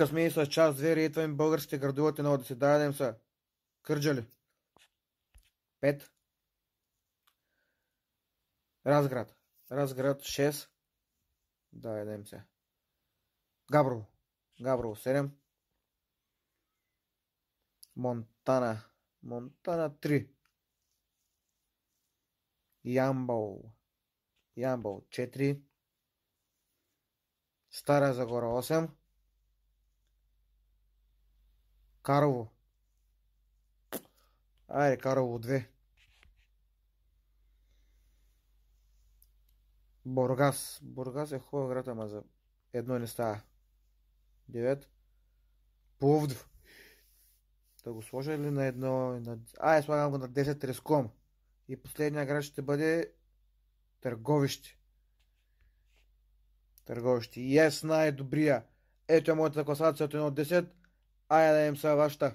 Тук сме и с час 2, рейтваме българските градове от 1 до 10. Дай да им са. Кърджали. 5. Разград. Разград 6. Дай да им се. Габрово. Габрово 7. Монтана. Монтана 3. Ямбол. Ямбол 4. Стара Загора 8. Карлово. Айде, Карлово 2. Бургас. Бургас е хубав град, ама за едно не става. 9. Пловдив. Да го сложа ли на едно? Айде, слагам го на 10. Риском. И последния град ще бъде Търговище. Търговище. Yes, най-добрия. Ето е моята класация от 1 до 10. Айде да им са вашата.